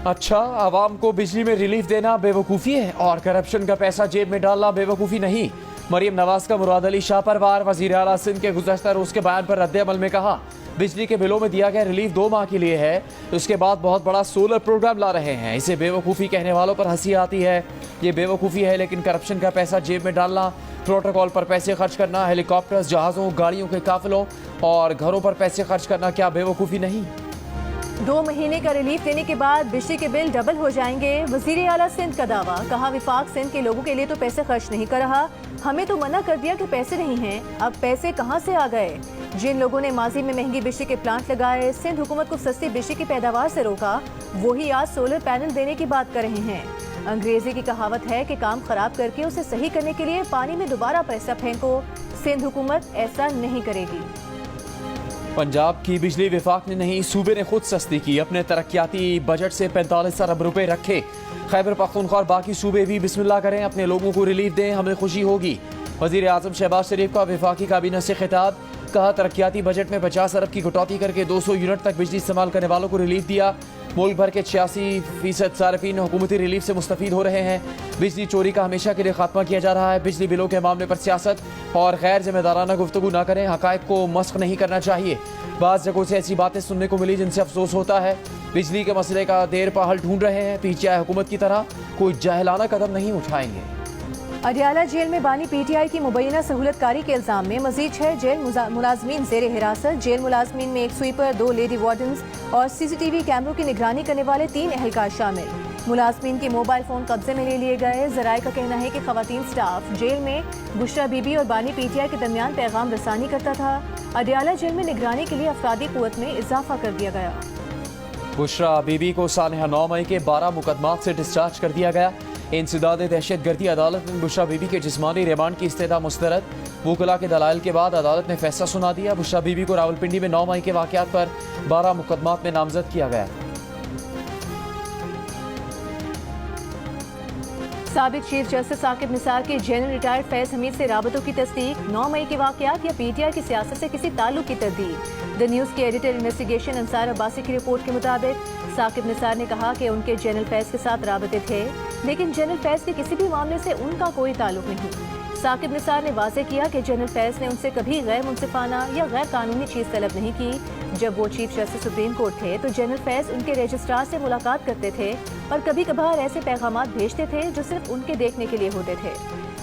अच्छा, आवाम को बिजली में रिलीफ देना बेवकूफ़ी है और करप्शन का पैसा जेब में डालना बेवकूफ़ी नहीं। मरियम नवाज का मुराद अली शाह पर वार। वज़ीर आला सिंध के गुज़श्ता रोज़ के बयान पर रद्द अमल में कहा, बिजली के बिलों में दिया गया रिलीफ 2 माह के लिए है, उसके बाद बहुत बड़ा सोलर प्रोग्राम ला रहे हैं। इसे बेवकूफ़ी कहने वालों पर हंसी आती है। ये बेवकूफ़ी है, लेकिन करप्शन का पैसा जेब में डालना, प्रोटोकॉल पर पैसे खर्च करना, हेलीकॉप्टर्स, जहाज़ों, गाड़ियों के काफिलों और घरों पर पैसे खर्च करना क्या बेवकूफ़ी नहीं? 2 महीने का रिलीफ देने के बाद बिजली के बिल डबल हो जाएंगे। वज़ीर आला सिंध का दावा। कहा, विफाक सिंध के लोगों के लिए तो पैसे खर्च नहीं कर रहा, हमें तो मना कर दिया कि पैसे नहीं हैं। अब पैसे कहां से आ गए? जिन लोगों ने माजी में महंगी बिजली के प्लांट लगाए, सिंध हुकूमत को सस्ती बिजली की पैदावार से रोका, वही आज सोलर पैनल देने की बात कर रहे हैं। अंग्रेजी की कहावत है कि काम खराब करके उसे सही करने के लिए पानी में दोबारा पैसा फेंको। सिंध हुकूमत ऐसा नहीं करेगी। पंजाब की बिजली विफाक ने नहीं, सूबे ने खुद सस्ती की। अपने तरक्याती बजट से 45 अरब रुपए रखे। खैबर पख्तूनख्वा और बाकी सूबे भी बिस्मिल्लाह करें, अपने लोगों को रिलीफ दें, हमें खुशी होगी। वज़ीर आज़म शहबाज शरीफ का वफाकी काबीना से खिताब। कहा, तरक्याती बजट में 50 अरब की कटौती करके 200 यूनिट तक बिजली इस्तेमाल करने वालों को रिलीफ दिया। मुल्क भर के 86% सार्फिन हुकूमती रिलीफ से मुस्तफीद हो रहे हैं। बिजली चोरी का हमेशा के लिए खात्मा किया जा रहा है। बिजली बिलों के मामले पर सियासत और गैर जिम्मेदाराना गुफ्तगू न करें, हकायक को मस्ख नहीं करना चाहिए। बाज़ जगहों से ऐसी बातें सुनने को मिली जिनसे अफसोस होता है। बिजली के मसले का देर पा हल ढूंढ रहे हैं। पीटीआई हुकूमत की तरह कोई जाहिलाना कदम नहीं उठाएंगे। अडियाला जेल में बानी पीटीआई की मुबैना सहूलतकारी के इल्जाम में मजीद 6 जेल मुलाजमीन जेर हिरासत। जेल मुलाजमीन में 1 स्वीपर, 2 लेडी वार्डन्स और सीसीटीवी कैमरों की निगरानी करने वाले 3 एहलकार शामिल। मुलाजमीन के मोबाइल फोन कब्जे में ले लिए गए। जराये का कहना है कि खवातीन स्टाफ जेल में बुशरा बीबी और बानी पीटीआई के दरमियान पैगाम रसानी करता था। अडियाला जेल में निगरानी के लिए अफरादी कुव्वत में इजाफा कर दिया गया। बुशरा बीबी को सानहा 9 मई के 12 मुकदमात से डिस्चार्ज कर दिया गया। इंसदाद दहशतगर्दी अदालत ने बुशरा बीबी के जिस्मानी रिमांड की इस्तेदा मुस्तरद। वकला के दलाइल के बाद अदालत ने फैसला सुना दिया। बुशरा बीबी को रावलपिंडी में 9 मई के वाक़यात पर 12 मुकदमात में नामजद किया गया। साबिक चीफ जस्टिस साकिब निसार के जनरल रिटायर्ड फैज हमीद से राबतों की तस्दीक। 9 मई के वाक़यात या पीटीआई की सियासत से किसी ताल्लुक की तरदीद। द न्यूज़ के एडिटर इन्वेस्टिगेशन अंसार अब्बासी की रिपोर्ट के मुताबिक साकिब निसार ने कहा कि उनके जनरल फैज के साथ राबते थे, लेकिन जनरल फैज के किसी भी मामले से उनका कोई ताल्लुक नहीं। साकिब निसार ने वाज़े किया कि जनरल फैज ने उनसे कभी गैर मुंसिफाना या गैर कानूनी चीज़ तलब नहीं की। जब वो चीफ जस्टिस सुप्रीम कोर्ट थे तो जनरल फैज उनके रजिस्ट्रार से मुलाकात करते थे और कभी कभार ऐसे पैगामात भेजते थे जो सिर्फ उनके देखने के लिए होते थे।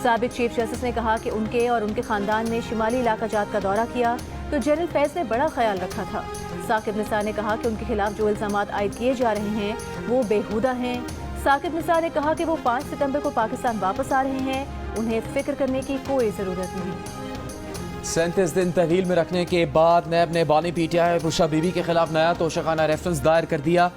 साबिक चीफ जस्टिस ने कहा कि उनके और उनके खानदान ने शिमाली इलाका जात का दौरा किया तो जनरल फैज ने बड़ा ख्याल रखा था। साकिब निसार ने कहा कि उनके खिलाफ जो इल्जामात आयद किए जा रहे हैं वो बेहुदा हैं। साकिब निसार ने कहा कि वो 5 सितंबर को पाकिस्तान वापस आ रहे हैं, उन्हें फिक्र करने की कोई ज़रूरत नहीं। 37 दिन तहवील में रखने के बाद नैब ने बानी पीटीआई बुशरा बीबी के खिलाफ नया तोशाखाना रेफरेंस दायर कर दिया।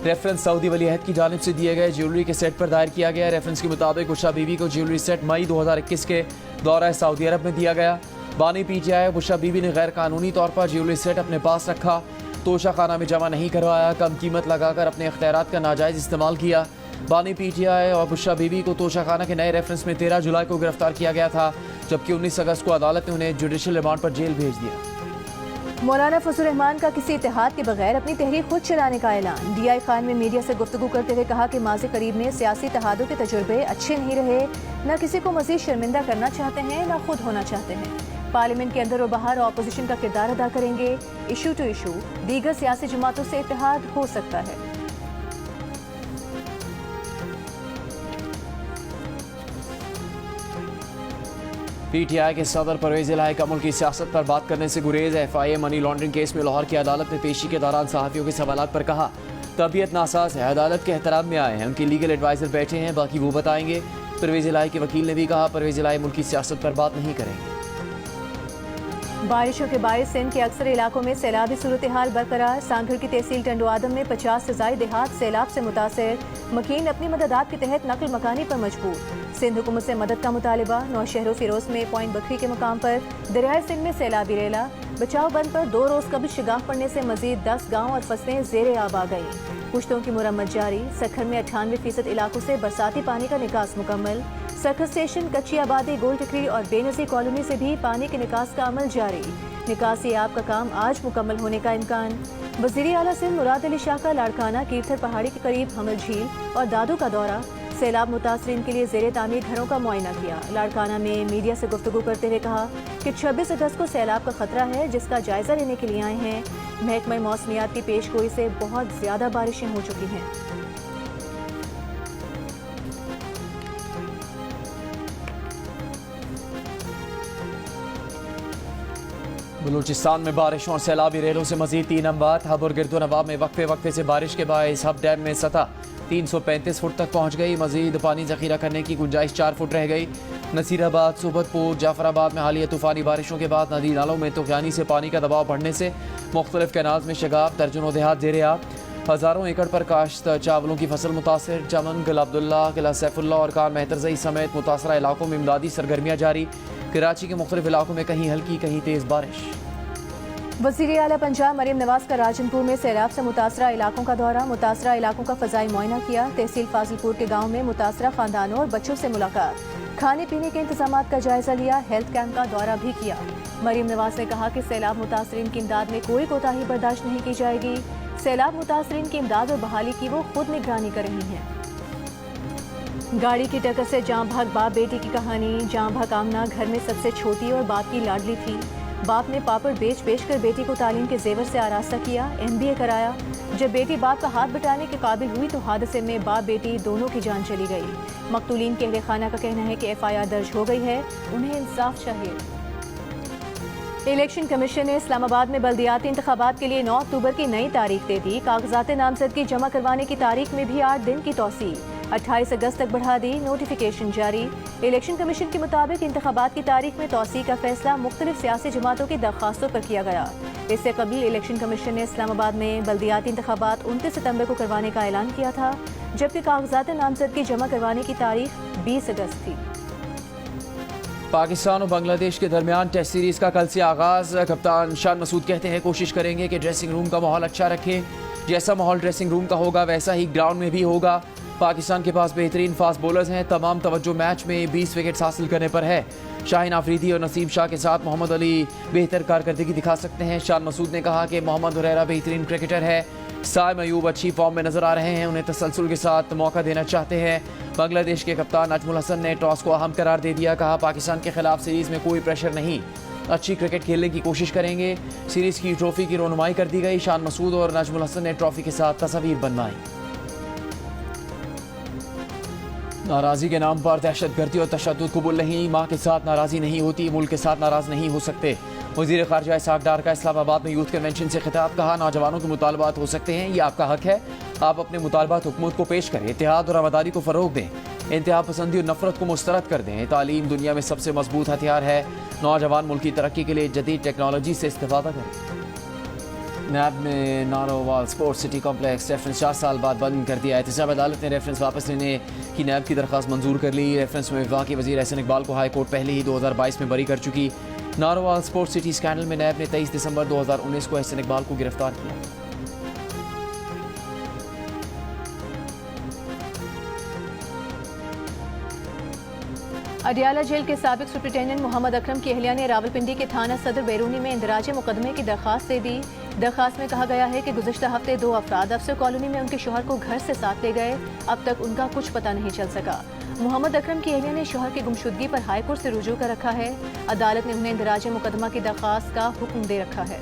रेफरेंस सऊदी वलीअहद की जानिब से दिए गए ज्वेलरी के सेट पर दायर किया गया। रेफरेंस के मुताबिक बुशरा बीबी को ज्वेलरी सेट मई 2021 के दौरा सऊदी अरब में दिया गया। बानी पीटीआई बुशरा बीबी ने गैर कानूनी तौर पर ज्वेलरी सेट अपने पास रखा, तोशाखाना में जमा नहीं करवाया, कम कीमत लगाकर अपने इख्तियारात का नाजायज़ इस्तेमाल किया। बानी पीटीआई और बुशरा बीबी को तोशाखाना के नए रेफरेंस में 13 जुलाई को गिरफ्तार किया गया था, जबकि 19 अगस्त को अदालत ने उन्हें जुडिशल रिमांड पर जेल भेज दिया। मौलाना फजल रहमान का किसी इत्तेहाद के बगैर अपनी तहरीक खुद चलाने का ऐलान। डीआई खान में मीडिया से गुफ्तगू करते हुए कहा कि माज़ी करीब में सियासी इत्तेहादों के तजुर्बे अच्छे नहीं रहे, न किसी को मज़ीद शर्मिंदा करना चाहते हैं न खुद होना चाहते हैं। पार्लियामेंट के अंदर और बाहर अपोजिशन का किरदार अदा करेंगे। इशू टू इशू दीगर सियासी जमातों से इत्तेहाद हो सकता है। पीटीआई के सदर परवेज इलाही का मुल्क की सियासत पर बात करने से गुरेज। एफआईए मनी लॉन्ड्रिंग केस में लाहौर की अदालत में पेशी के दौरान सहाफ़ियों के सवालात पर कहा, तबीयत नासाज है, अदालत के एहतराम में आए हैं, उनके लीगल एडवाइज़र बैठे हैं, बाकी वो बताएंगे। परवेज इलाही के वकील ने भी कहा, परवेज इलाही मुल्क की सियासत पर बात नहीं करेंगे। बारिशों के बायस सिंध के अक्सर इलाकों में सैलाबी सूरत हाल बरकरार। सांगढ़ की तहसील टंडोआदम में 50 से ज़ायद देहात सैलाब से मुतासर। मकीन अपनी मददात के तहत नकल मकानी पर मजबूर। सिंध हुकूमत से मदद का मुतालिबा। नौशहरों फिरोज में पॉइंट बकरी के मकाम पर दरियाए सिंध में सैलाबी रेला। बचाव बंद पर 2 रोज़ कबल शिगाफ पड़ने से मजीद 10 गाँव और फसलें ज़ेरे आब आ गई। पुश्तों की मुरम्मत जारी। सखर में 98% इलाकों से बरसाती पानी का निकास मुकम्मल। सखर स्टेशन, कच्ची आबादी, गोल टिकरी और बेनज़ीर कॉलोनी से भी पानी के निकास का अमल जारी। निकासी ऐप का काम आज मुकम्मल होने का इम्कान। वज़ीर आला सिंध मुराद अली शाह का लाड़काना कीर्थर पहाड़ी के करीब हमल झील और दादू का दौरा। सैलाब मुतासरीन के लिए ज़ेरे तामीर घरों का मुआयना किया। लाड़काना में मीडिया से गुफ्तगू करते हुए कहा कि 26 अगस्त को सैलाब का खतरा है, जिसका जायजा लेने के लिए आए हैं। महकमा मौसमियात की पेशगोई से बहुत ज्यादा बारिशें हो चुकी हैं। बलूचिस्तान में बारिश और सैलाबी रेलों से मजीद 3 अमवात। हब और गिरदो नवाब में वक्फे वक्फे से बारिश के बायस हब डैम में सतह 335 फुट तक पहुंच गई। मजीद पानी जखीरा करने की गुंजाइश 4 फुट रह गई। नसीराबाद, सोबतपुर, जाफराबाद में हालिया तूफानी बारिशों के बाद नदी नालों में तूफानी से पानी का दबाव बढ़ने से मुख्तलिफ कैनाल्स में शगाब, दर्जनों देहात जेरे आब। हज़ारों एकड़ पर काश्त चावलों की फसल मुतासर। चमन, किला अब्दुल्ला, किला सैफुल्ला और कार मेहतरजई समेत मुतासरा इलाकों में इमदादी सरगर्मियाँ जारी। कराची के मुख्तलिफ इलाकों में कहीं हल्की कहीं तेज़ बारिश। वज़ीर आला पंजाब मरीम नवाज का राजनपुर में सैलाब से मुतासरा इलाकों का दौरा। मुतासरा इलाकों का फ़ज़ाई मुआयना किया। तहसील फाजिलपुर के गाँव में मुतासरा खानदानों और बच्चों से मुलाकात। खाने पीने के इंतजाम का जायजा लिया। हेल्थ कैंप का दौरा भी किया। मरीम नवाज ने कहा कि सैलाब मुतासरीन की इमदाद में कोई कोताही बर्दाश्त नहीं की जाएगी। सैलाब मुतासरीन की इमदाद और बहाली की वो खुद निगरानी कर रही हैं। गाड़ी की टक्कर से जाँ भाग बाप बेटी की कहानी। जाँ भाग आमना घर में सबसे छोटी और बाप की लाडली थी। बाप ने पापड़ बेच बेच कर बेटी को तालीम के जेवर से आरास्ता किया, MBA कराया। जब बेटी बाप का हाथ बटाने के काबिल हुई तो हादसे में बाप बेटी दोनों की जान चली गई। मकतूलीन के अहले खाना का कहना है कि FIR दर्ज हो गई है, उन्हें इंसाफ चाहिए। इलेक्शन कमीशन ने इस्लामाबाद में बल्दियाती इंतखाबात के लिए 9 अक्टूबर की नई तारीख दे दी। कागजात नामजदगी जमा करवाने की तारीख में भी 8 दिन की तौसी। 28 अगस्त तक बढ़ा दी। नोटिफिकेशन जारी। इलेक्शन कमीशन के मुताबिक इंतखाबात की तारीख में तौसी का फैसला मुख्तलिफ सियासी जमातों की दरख्वास्तों पर किया गया। इससे कबल इलेक्शन कमीशन ने इस्लामाबाद में बल्दियाती इंतखाबात 29 सितंबर को करवाने का ऐलान किया था, जबकि कागजात नामजदगी जमा करवाने की तारीख 20 अगस्त थी। पाकिस्तान और बांग्लादेश के दरमियान टेस्ट सीरीज का कल से आगाज। कप्तान शान मसूद कहते हैं कोशिश करेंगे कि ड्रेसिंग रूम का माहौल अच्छा रखें। जैसा माहौल ड्रेसिंग रूम का होगा वैसा ही ग्राउंड में भी होगा। पाकिस्तान के पास बेहतरीन फास्ट बॉलर्स हैं। तमाम तवज्जो मैच में 20 विकेट्स हासिल करने पर है। शाहीन आफरीदी और नसीम शाह के साथ मोहम्मद अली बेहतर कारकर्दगी दिखा सकते हैं। शान मसूद ने कहा कि मोहम्मद हुरैरा बेहतरीन क्रिकेटर है। साइम अयूब अच्छी फॉर्म में नजर आ रहे हैं, उन्हें तसलसल के साथ मौका देना चाहते हैं। बांग्लादेश के कप्तान नजमुल हसन ने टॉस को अहम करार दे दिया। कहा पाकिस्तान के खिलाफ सीरीज में कोई प्रेशर नहीं, अच्छी क्रिकेट खेलने की कोशिश करेंगे। सीरीज की ट्रॉफी की रोनुमाई कर दी गई। शान मसूद और नजमुल हसन ने ट्रॉफी के साथ तस्वीर बनवाई। नाराजी के नाम पर दहशतगर्दी और तशद्दुद कबूल नहीं। माँ के साथ नाराजी नहीं होती, मुल्क के साथ नाराज नहीं हो सकते। वज़ीर ख़ारजा इसहाक़ डार का इस्लामाबाद में यूथ कन्वेंशन से खिताब। कहा नौजवानों के मुतालबात हो सकते हैं, ये आपका हक है। आप अपने मुतालबात हुकूमत को पेश करें, इत्तेहाद और रवादारी को फ़रोग दें, इंतहा पसंदी और नफरत को मुस्तरद कर दें। तालीम दुनिया में सबसे मजबूत हथियार है। नौजवान मुल्क की तरक्की के लिए जदीद टेक्नोलॉजी से इस्तेफादा करें। नैब में Narowal sports city complex reference 4 साल बाद बंद कर दिया। एहतसाब अदालत ने रेफरेंस वापस लेने की नैब की दरख्वास्त मंजूर कर ली। रेफरेंस में वफाकी वज़ीर एहसन इकबाल को हाई कोर्ट पहले ही 2022 में बरी कर चुकी। नारोवाल स्पोर्ट्स सिटी स्कैंडल में नैब ने 23 दिसंबर 2019 को एहसन इकबाल को गिरफ्तार किया। अडियाला जेल के साबिक सुप्रिंटेंडेंट मोहम्मद अकरम की अहलिया ने रावलपिंडी के थाना सदर बैरूनी में इंदराज मुकदमे की दरख्वास्त दे दी। दरख्वास्त में कहा गया है कि गुज़िश्ता हफ्ते 2 अफराद अफसर कॉलोनी में उनके शोहर को घर से साथ ले गए। अब तक उनका कुछ पता नहीं चल सका। मोहम्मद अकरम की अहलिया ने शोहर की गुमशुदगी पर हाई कोर्ट से रुजू कर रखा है। अदालत ने उन्हें इंदराज मुकदमा की दरख्वास्त का हुक्म दे रखा है।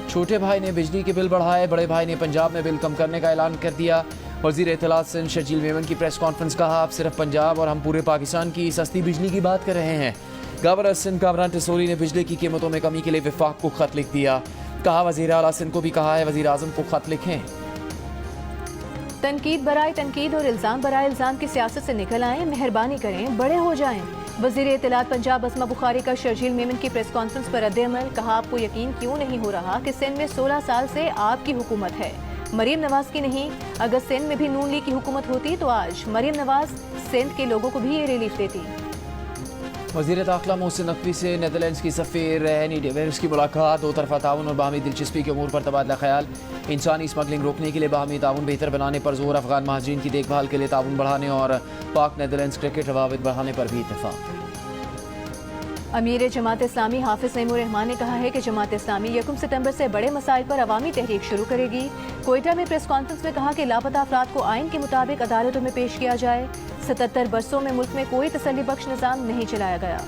छोटे भाई ने बिजली के बिल बढ़ाए, बड़े भाई ने पंजाब में बिल कम करने का ऐलान कर दिया। वज़ीर इत्तलात सिंध शर्जील मेमन की प्रेस कॉन्फ्रेंस। कहा अब सिर्फ पंजाब और हम पूरे पाकिस्तान की सस्ती बिजली की बात कर रहे हैं। गवर्नर सिंध कामरान टिसोरी ने बिजली की कीमतों में कमी के लिए विफाक को खत लिख दिया। कहा वज़ीर आला सिंध को भी कहा है वज़ीर आज़म को खत लिखें। तनकीद बराए तनकीद और इल्ज़ाम बराए इल्ज़ाम की सियासत से निकल आएं, मेहरबानी करें, बड़े हो जाएं। वज़ीर इत्तलात पंजाब असमा बुखारी का शर्जील मेमन की प्रेस कॉन्फ्रेंस पर रद्द-ए-अमल। कहा आपको यकीन क्यों नहीं हो रहा कि सिंध में 16 साल से आपकी हुकूमत है, मरीम नवाज की नहीं। अगर सिंध में भी नून लीग की हुकूमत होती तो आज मरीम नवाज सिंध के लोगों को भी ये रिलीफ देती। वज़ीर दाखिला मोहसिन नकवी से नीदरलैंड्स की सफ़ीर एनी डेवेल्स की मुलाकात। दो तरफ़ा ताउन और बाहमी दिलचस्पी के अमूर पर तबादला ख्याल। इंसानी स्मगलिंग रोकने के लिए बाहमी ताउन बेहतर बनाने पर जोर। अफगान महाजरीन की देखभाल के लिए ताउन बढ़ाने और पाक नीदरलैंड्स क्रिकेट रवाबित बढ़ाने पर भी इत्तेफाक। अमीर जमात इस्लामी हाफिज नईमुर रहमान ने कहा है कि जमात इस्लामी 1 सितंबर से बड़े मसाइल पर अवामी तहरीक शुरू करेगी। कोयटा में प्रेस कॉन्फ्रेंस में कहा कि लापता अफराद को आइन के मुताबिक अदालतों में पेश किया जाए। 77 बरसों में मुल्क में कोई तसल्ली बख्श निज़ाम नहीं चलाया गया।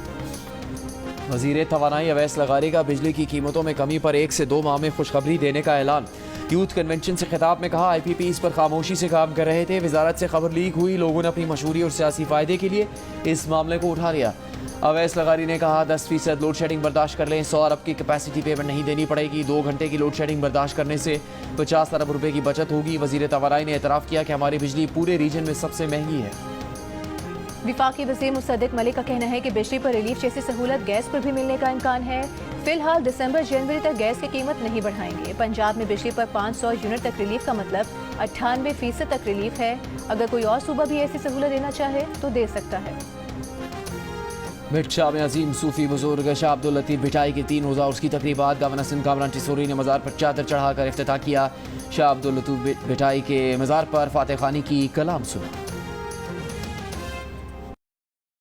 वज़ीर तवानाई अवैस लगारी का बिजली की कीमतों में कमी पर 1 से 2 माह में खुशखबरी देने का ऐलान। यूथ कन्वेंशन से खिताब में कहा IPP इस पर खामोशी से काम कर रहे थे। वजारत से खबर लीक हुई, लोगों ने अपनी मशहूरी और सियासी फ़ायदे के लिए इस मामले को उठा लिया। अवैस लगारी ने कहा 10% लोड शेडिंग बर्दाश्त कर लें, 100 अरब की कैपेसिटी पेमेंट नहीं देनी पड़ेगी। 2 घंटे की लोड शेडिंग बर्दाश्त करने से 50 अरब रुपए की बचत होगी। वज़ीर तवानाई ने एतराफ़ किया कि हमारी बिजली पूरे रीजन में सबसे महंगी है। विफाकी वज़ीर मुसद्दिक मलिक का कहना है कि बिजली पर रिलीफ जैसी सहूलत गैस पर भी मिलने का इम्कान है। फिलहाल दिसंबर जनवरी तक गैस की कीमत नहीं बढ़ाएंगे। पंजाब में बिजली पर 500 यूनिट तक रिलीफ का मतलब 98% तक रिलीफ है। अगर कोई और सूबा भी ऐसी सहूलत देना चाहे तो दे सकता है। मिर्च शाह में अजीम सूफी बुजुर्ग शाह अब्दुल लतीफ भिटाई के 3 रोज़ा उसकी तकरीबात। गवर्नर सिंध कामरान टिसोरी ने मज़ार पर चादर चढ़ाकर इफ्तिताह किया। शाह अब्दुल लतीफ भिटाई के मज़ार पर फातह खानी की कलाम सुना।